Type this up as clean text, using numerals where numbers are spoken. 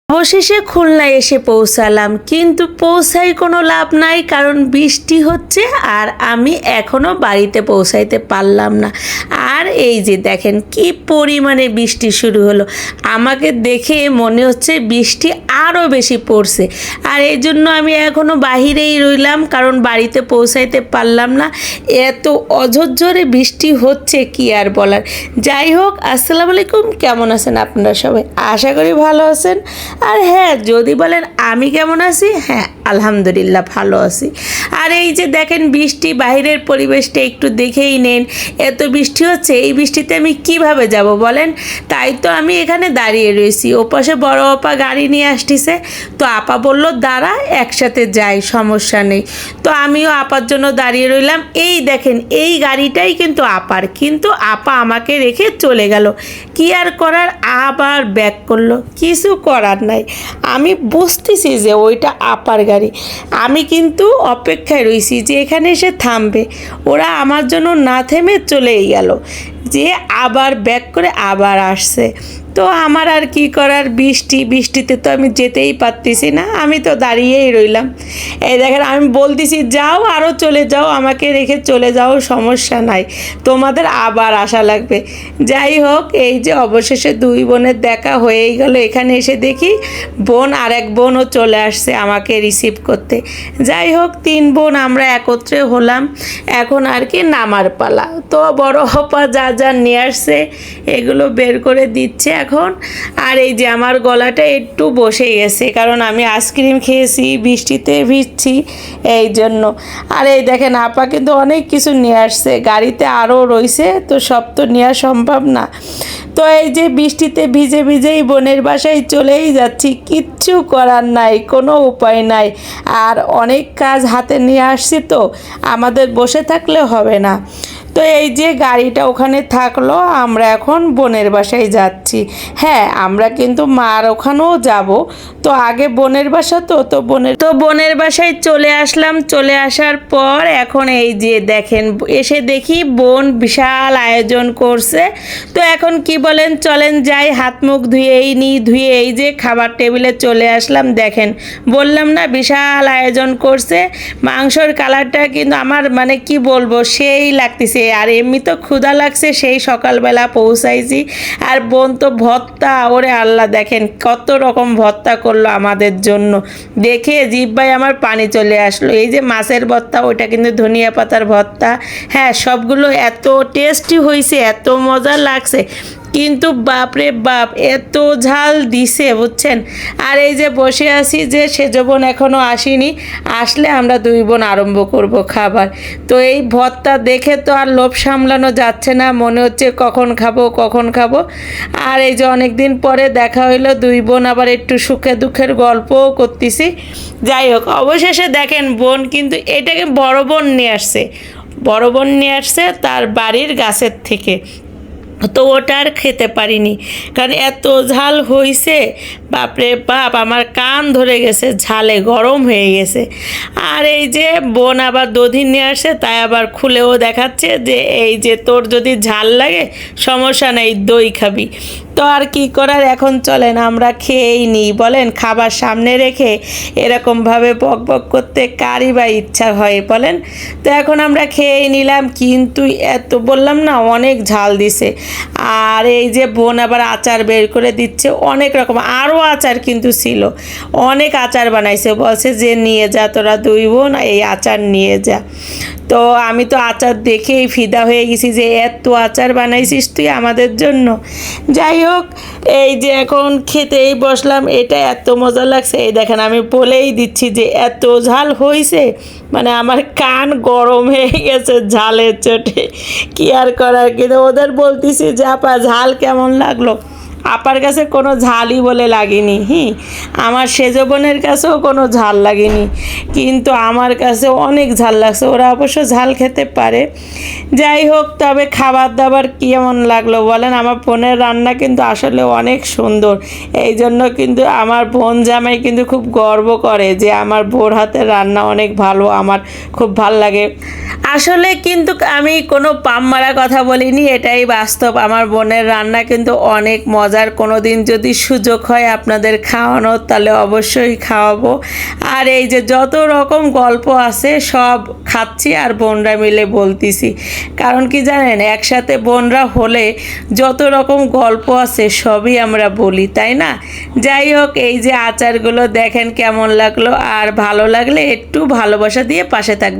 অবশেষে খুলনায় এসে পৌঁছালাম, কিন্তু পৌঁছাই কোনো লাভ নাই, কারণ বৃষ্টি হচ্ছে আর আমি এখনও বাড়িতে পৌঁছাইতে পারলাম না। আর এই যে দেখেন কি পরিমাণে বৃষ্টি শুরু হলো, আমাকে দেখে মনে হচ্ছে বৃষ্টি আরও বেশি পড়ছে। আর এই জন্য আমি এখনও বাহিরেই রইলাম, কারণ বাড়িতে পৌঁছাইতে পারলাম না। এত অঝোরঝরে বৃষ্টি হচ্ছে কি আর বলার। যাই হোক, আসসালামু আলাইকুম, কেমন আছেন আপনারা সবাই? আশা করি ভালো আছেন। আর হ্যাঁ, যদি বলেন আমি কেমন আছি, হ্যাঁ আলহামদুলিল্লাহ ভালো আছি। আর এই যে দেখেন বৃষ্টি, বাইরের পরিবেশটা একটু দেখেই নেন, এত বৃষ্টি হচ্ছে। এই বৃষ্টিতে আমি কিভাবে যাব বলেন? তাই তো আমি এখানে দাঁড়িয়ে রয়েছি। ওপাশে বড় আপা গাড়ি নিয়ে আসতেছে, তো আপা বলল দাঁড়া, একসাথে যাই, সমস্যা নেই। তো আমিও আপার জন্য দাঁড়িয়ে রইলাম। এই দেখেন এই গাড়িটাই কিন্তু আপার, কিন্তু আপা আমাকে রেখে চলে গেল। কি আর করার, আবার ব্যাক করলো, কিছু করার নাই। আমি বুঝতেছি যে ওইটা আপার গাড়ি। আমি কিন্তু অপেক্ষায় রইছি যে এখানে এসে থামবে। ওরা আমার জন্য না থেমে চলেই গেল, যে আবার ব্যাক করে আবার আসছে। তো আমার আর কি করার, বৃষ্টিতে তো আমি যেতেই পারতেছি না, আমি তো দাঁড়িয়েই রইলাম। এই দেখেন আমি বলতেছি যাও, আরও চলে যাও, আমাকে রেখে চলে যাও, সমস্যা নাই, তোমাদের আবার আসা লাগবে। যাই হোক, এই যে অবশেষে দুই বোনের দেখা হয়েই গেল। এখানে এসে দেখি বোন আর এক বোনও চলে আসছে আমাকে রিসিভ করতে। যাই হোক, তিন বোন আমরা একত্রে হলাম। এখন আর কি নামার পালা। তো বড় হপা যা যা নিয়ে আসছে এগুলো বের করে দিচ্ছে এখন। আর এই যে আমার গলাটা একটু বসে গেছে, কারণ আমি আইসক্রিম খেয়েছি, বৃষ্টিতে ভিজছি, এই জন্য। আর এই দেখেন আপা কিন্তু অনেক কিছু নিয়ে আসছে, গাড়িতে আরও রয়েছে, তো সব তো নেওয়া সম্ভব না। তো এই যে বৃষ্টিতে ভিজে ভিজেই বোনের বাসায় চলেই যাচ্ছি, কিচ্ছু করার নাই, কোনো উপায় নাই। আর অনেক কাজ হাতে নিয়ে আসছি, তো আমাদের বসে থাকলে হবে না। তো এই যে গাড়িটা ওখানে থাকলো, আমরা এখন বোনের বাসায় যাচ্ছি। হ্যাঁ, আমরা কিন্তু মার ওখানেও যাব। তো আগে বোনের বাসা, তো বোনের বাসায় চলে আসলাম। চলে আসার পর এখন এই যে দেখেন এসে দেখি বোন বিশাল আয়োজন করছে। তো এখন কি বলেন, চলেন যাই, হাত মুখ ধুয়েই নিই। ধুয়ে এই যে খাবার টেবিলে চলে আসলাম। দেখেন বললাম না বিশাল আয়োজন করছে। মাংসর কালারটা কিন্তু আমার মানে কি বলবো, সেই লাগতেছে। আর এমনি তো ক্ষুধা লাগছে, সেই সকালবেলা পৌঁছাইছি। আর বোন তো ভর্তা, ওরে আল্লাহ, দেখেন কত রকম ভর্তা করলো আমাদের জন্য। দেখে জিহ্বায় আমার পানি চলে আসলো। এই যে মাছের ভর্তা, ওইটা কিন্তু ধনিয়া পাতার ভর্তা। হ্যাঁ, সবগুলো এত টেস্টি হয়েছে, এত মজা লাগছে, কিন্তু বাপরে বাপ এত ঝাল দিছে, বুঝছেন। আর এই যে বসে আছি, যে সেজ বোন এখনও আসেনি, আসলে আমরা দুই বোন আরম্ভ করব খাবার। তো এই ভর্তা দেখে তো আর লোভ সামলানো যাচ্ছে না, মনে হচ্ছে কখন খাবো। আর এই যে অনেক দিন পরে দেখা হইলো, দুই বোন আবার একটু সুখে দুঃখের গল্পও করতেছি। যাই হোক, অবশেষে দেখেন বোন কিন্তু এটাকে বড় বোন নিয়ে আসছে তার বাড়ির গাছের থেকে। তো ওটা আর খেতে পারিনি, কারণ এত ঝাল হয়েছে, বাপরে বাপ, আমার কান ধরে গেছে, ঝালে গরম হয়ে গেছে। আর এই যে বোন আবার দধি নিয়ে আসে, তাই আবার খুলেও দেখাচ্ছে যে এই যে তোর যদি ঝাল লাগে সমস্যা নেই, দই খাবি। তো আর কি করার, এখন চলেন আমরা খেয়েই নিই। বলেন, খাবার সামনে রেখে এরকমভাবে বক বক করতে কারই বা ইচ্ছা হয় বলেন? তো এখন আমরা খেয়েই নিলাম, কিন্তু এত বললাম না অনেক ঝাল দিছে। আর এই যে বোন আবার আচার বের করে দিচ্ছে, অনেক রকম আরও আচার কিন্তু ছিল, অনেক আচার বানাইছে। বলছে যে নিয়ে যা, তোরা দুই বোন এই আচার নিয়ে যা। তো আমি তো আচার দেখেই ফিদা হয়ে গেছি, যে এত আচার বানাইছিস তুই আমাদের জন্য। যাই হোক, এই যে এখন খেতেই বসলাম, এটা এত মজা লাগছে। এই দেখেন আমি বলেই দিচ্ছি যে এত ঝাল হয়েছে, মানে আমার কান গরম হয়ে গেছে ঝালের চোটে। কি আর করার, কিন্তু ওদের বলতেছি যে আপা ঝাল কেমন লাগলো। আপার কাছে কোনো ঝালই বলে লাগেনি, আমার সেজ বোনের কাছেও কোনো ঝাল লাগেনি, কিন্তু আমার কাছে অনেক ঝাল লাগছে। ওরা অবশ্য ঝাল খেতে পারে। যাই হোক, তবে খাবার দাবার কেমন লাগলো বলেন? আমার বোনের রান্না কিন্তু আসলে অনেক সুন্দর। এই জন্য কিন্তু আমার বোন জামাই কিন্তু খুব গর্ব করে যে আমার বোর হাতের রান্না অনেক ভালো, আমার খুব ভাল লাগে। আসলে কিন্তু আমি কোনো পাম মারা কথা বলিনি, এটাই বাস্তব। আমার বোনের রান্না কিন্তু অনেক মজা মজার, কোনো দিন যদি সুযোগ হয় আপনাদের খাওয়ানোর তাহলে অবশ্যই খাওয়াবো। আর এই যে যত রকম গল্প আছে সব খাচ্ছি আর বোনরা মিলে বলতেছি, কারণ কি জানেন, একসাথে বোনরা হলে যত রকম গল্প আছে সবই আমরা বলি, তাই না? যাই হোক, এই যে আচারগুলো দেখেন কেমন লাগলো, আর ভালো লাগলে একটু ভালোবাসা দিয়ে পাশে থাকবেন।